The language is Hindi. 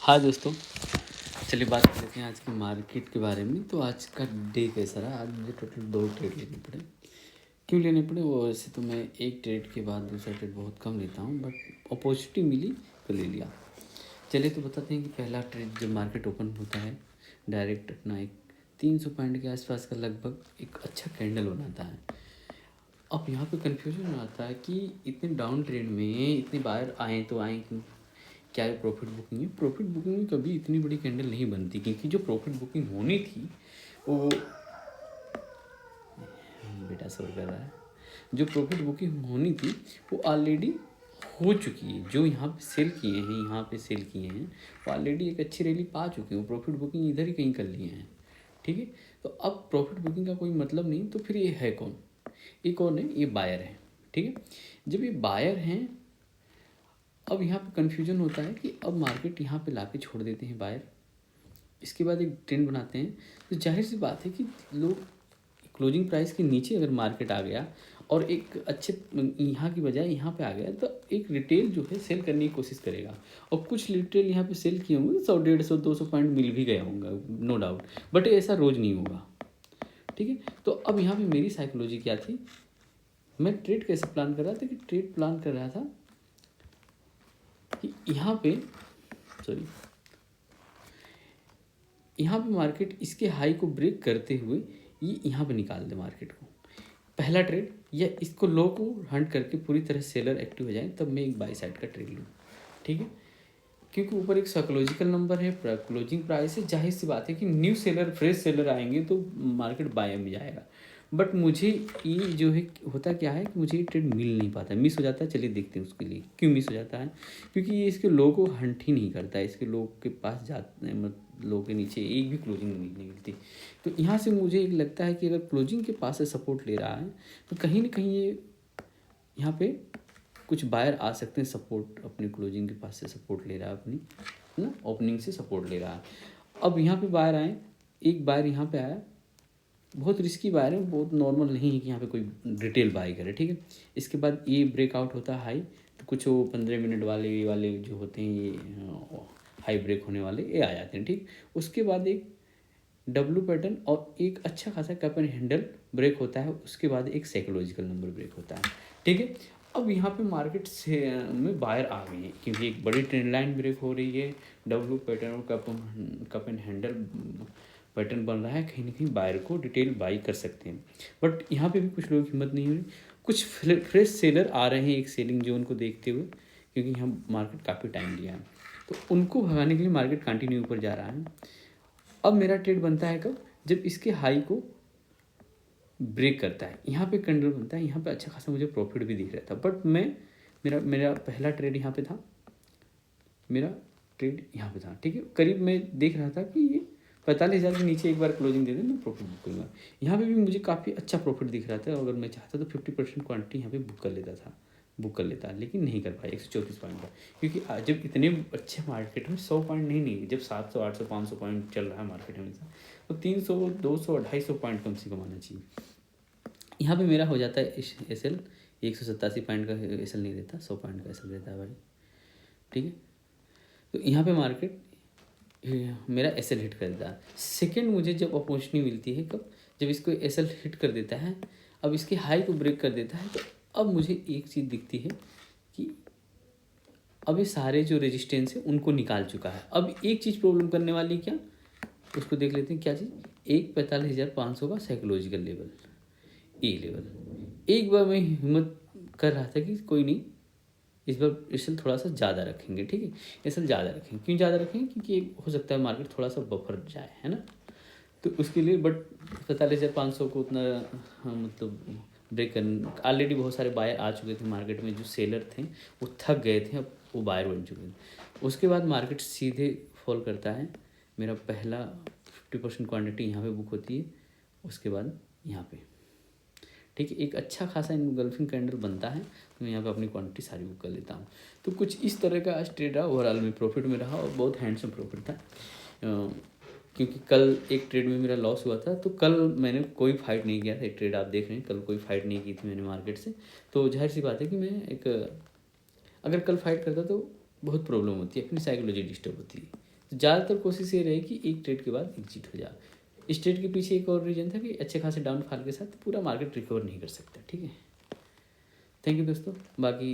हाँ दोस्तों, चलिए बात कर लेते हैं आज की मार्केट के बारे में। तो आज का डे कैसा रहा? आज मुझे टोटल 2 ट्रेड लेने पड़े। क्यों लेने पड़े? वो वैसे तो मैं एक ट्रेड के बाद दूसरा ट्रेड बहुत कम लेता हूँ, बट अपॉर्चुनिटी मिली तो ले लिया। चलिए तो बताते हैं कि पहला ट्रेड जब मार्केट ओपन होता है, डायरेक्ट अपना एक 300 पॉइंट के आसपास का लगभग एक अच्छा कैंडल बनाता है। अब यहाँ पे कन्फ्यूजन आता है कि इतने डाउन ट्रेड में इतने बायर आए तो आए क्यों? क्या ये प्रॉफिट बुकिंग है? प्रॉफिट बुकिंग में कभी इतनी बड़ी कैंडल नहीं बनती, क्योंकि जो प्रॉफिट बुकिंग होनी थी वो बेटा शोर कर रहा है। जो प्रॉफिट बुकिंग होनी थी वो ऑलरेडी हो चुकी है। जो यहाँ पे सेल किए हैं, वो ऑलरेडी एक अच्छी रैली पा चुके हैं। वो प्रॉफिट बुकिंग इधर ही कहीं कर लिए हैं, ठीक है। तो अब प्रॉफिट बुकिंग का कोई मतलब नहीं, तो फिर ये है कौन? ये कौन है? ये बायर है, ठीक है। जब ये बायर हैं, अब यहाँ पे कन्फ्यूजन होता है कि अब मार्केट यहाँ पे लाके छोड़ देते हैं बायर, इसके बाद एक ट्रेंड बनाते हैं। तो जाहिर सी बात है कि लोग क्लोजिंग प्राइस के नीचे अगर मार्केट आ गया और एक अच्छे यहाँ की बजाय यहाँ पे आ गया, तो एक रिटेल जो है सेल करने की कोशिश करेगा। और कुछ रिटेल यहाँ पे सेल किए होंगे, 100 150 200 पॉइंट मिल भी गया होगा, नो डाउट, बट ऐसा रोज़ नहीं होगा, ठीक है। तो अब यहाँ पे मेरी साइकोलॉजी क्या थी? मैं ट्रेड कैसे प्लान कर रहा था? कि ट्रेड प्लान कर रहा था कि यहाँ पे यहाँ पे मार्केट इसके हाई को ब्रेक करते हुए ये यहाँ पे निकाल दे मार्केट को, पहला ट्रेड। या इसको लो को हंट करके पूरी तरह सेलर एक्टिव हो जाए, तब मैं एक बाई साइड का ट्रेड लूँ, ठीक है। क्योंकि ऊपर एक साइकोलॉजिकल नंबर है, क्लोजिंग प्राइस है, जाहिर सी बात है कि न्यू सेलर फ्रेश सेलर आएंगे तो मार्केट बाय में जाएगा। बट मुझे ये जो है, होता क्या है कि मुझे ये ट्रेड मिल नहीं पाता, मिस हो जाता है। चलिए देखते हैं उसके लिए क्यों मिस हो जाता है। क्योंकि ये इसके लो को हंट ही नहीं करता है, इसके लो के पास जाते हैं, मतलब लो के नीचे एक भी क्लोजिंग नहीं मिलती। तो यहाँ से मुझे एक लगता है कि अगर क्लोजिंग के पास से सपोर्ट ले रहा है, तो कहीं ना कहीं ये यहाँ पे कुछ बायर आ सकते हैं। सपोर्ट अपनी क्लोजिंग के पास से सपोर्ट ले रहा है, अपनी ना ओपनिंग से सपोर्ट ले रहा है। अब यहाँ पे बायर आए, एक बायर यहाँ पे आया, बहुत रिस्की बायर है, बहुत नॉर्मल नहीं है कि यहाँ पे कोई रिटेल बाई करे, ठीक है। इसके बाद ये ब्रेकआउट होता है हाई, तो कुछ वो 15 मिनट वाले जो होते हैं, ये हाई ब्रेक होने वाले ये आ जाते हैं, ठीक। उसके बाद एक डब्लू पैटर्न और एक अच्छा खासा कैप एंड हैंडल ब्रेक होता है। उसके बाद एक साइकोलॉजिकल नंबर ब्रेक होता है, ठीक है। अब यहाँ पे मार्केट से में बायर आ गई है, क्योंकि एक बड़ी ट्रेंड लाइन ब्रेक हो रही है, डब्लू पैटर्न और कप एंड हैंडल पैटर्न बन रहा है। कहीं ना कहीं बायर को डिटेल बाई कर सकते हैं। बट यहाँ पे भी कुछ लोगों की हिम्मत नहीं हो रही। कुछ फ्रेश सेलर आ रहे हैं एक सेलिंग जोन को देखते हुए, क्योंकि यहाँ मार्केट काफ़ी टाइम लिया है, तो उनको भगाने के लिए मार्केट कंटिन्यू ऊपर जा रहा है। अब मेरा ट्रेड बनता है कब? जब इसके हाई को ब्रेक करता है, यहाँ पे कैंडल बनता है, यहाँ पे अच्छा खासा मुझे प्रॉफिट भी दिख रहा था। बट मैं मेरा पहला ट्रेड यहाँ पे था, मेरा ट्रेड यहाँ पे था, ठीक है। करीब मैं देख रहा था कि ये 45,000 के नीचे एक बार क्लोजिंग दे दे, मैं प्रॉफिट बुक करूँगा। यहाँ पे भी मुझे काफ़ी अच्छा प्रॉफिट दिख रहा था। अगर मैं चाहता तो 50% क्वान्टिटी यहाँ पे बुक कर लेता, लेकिन नहीं कर पाया 134 पॉइंट का। क्योंकि जब इतने अच्छे मार्केट में 100 पॉइंट नहीं, जब 700 800 500 पॉइंट चल रहा है मार्केट हमेशा, तो 300 200 250 पॉइंट कम से कम आना चाहिए। यहाँ पे मेरा हो जाता है एस एल 187 पॉइंट का एस एल नहीं देता, 100 पॉइंट का एस एल देता है भाई, ठीक है। तो यहाँ पे मार्केट मेरा एस एल हिट कर देता है। सेकेंड मुझे जब अपॉर्चुनिटी मिलती है कब? जब इसको एस एल हिट कर देता है, अब इसके हाई को ब्रेक कर देता है, तो अब मुझे एक चीज़ दिखती है कि अब ये सारे जो रेजिस्टेंस है उनको निकाल चुका है। अब एक चीज़ प्रॉब्लम करने वाली क्या, उसको देख लेते हैं। क्या चीज़? एक 45,500 का साइकोलॉजिकल लेवल, ए लेवल। एक बार मैं हिम्मत कर रहा था कि कोई नहीं, इस बार एस एल थोड़ा सा ज़्यादा रखेंगे, ठीक है। एस एल ज़्यादा रखेंगे, क्यों ज़्यादा रखेंगे? क्योंकि हो सकता है मार्केट थोड़ा सा बफर जाए, है ना। तो उसके लिए बट 45,500 को उतना मतलब ब्रेक कर, ऑलरेडी बहुत सारे बायर आ चुके थे मार्केट में। जो सेलर थे वो थक गए थे, अब वो बायर बन चुके थे। उसके बाद मार्केट सीधे फॉल करता है। मेरा पहला 50% क्वान्टिटी यहाँ पे बुक होती है, उसके बाद यहाँ पे, ठीक है। एक अच्छा खासा इनगल्फिंग कैंडल बनता है, तो मैं यहाँ पे अपनी क्वांटिटी सारी बुक कर लेता हूँ। तो कुछ इस तरह का आज ट्रेड रहा, ओवरऑल में प्रॉफिट में रहा, और बहुत हैंडसम प्रॉफिट था। क्योंकि कल एक ट्रेड में मेरा लॉस हुआ था, तो कल मैंने कोई फाइट नहीं किया था। एक ट्रेड आप देख रहे हैं, कल कोई फाइट नहीं की थी मैंने मार्केट से। तो जाहिर सी बात है कि मैं अगर कल फाइट करता तो बहुत प्रॉब्लम होती है, अपनी साइकोलॉजी डिस्टर्ब होती है। तो ज़्यादातर कोशिश ये रही कि एक ट्रेड के बाद एग्जिट हो जाए। इस ट्रेड के पीछे एक और रीज़न था कि अच्छे खासे डाउनफॉल के साथ पूरा मार्केट रिकवर नहीं कर सकता। ठीक है, थैंक यू दोस्तों। बाकी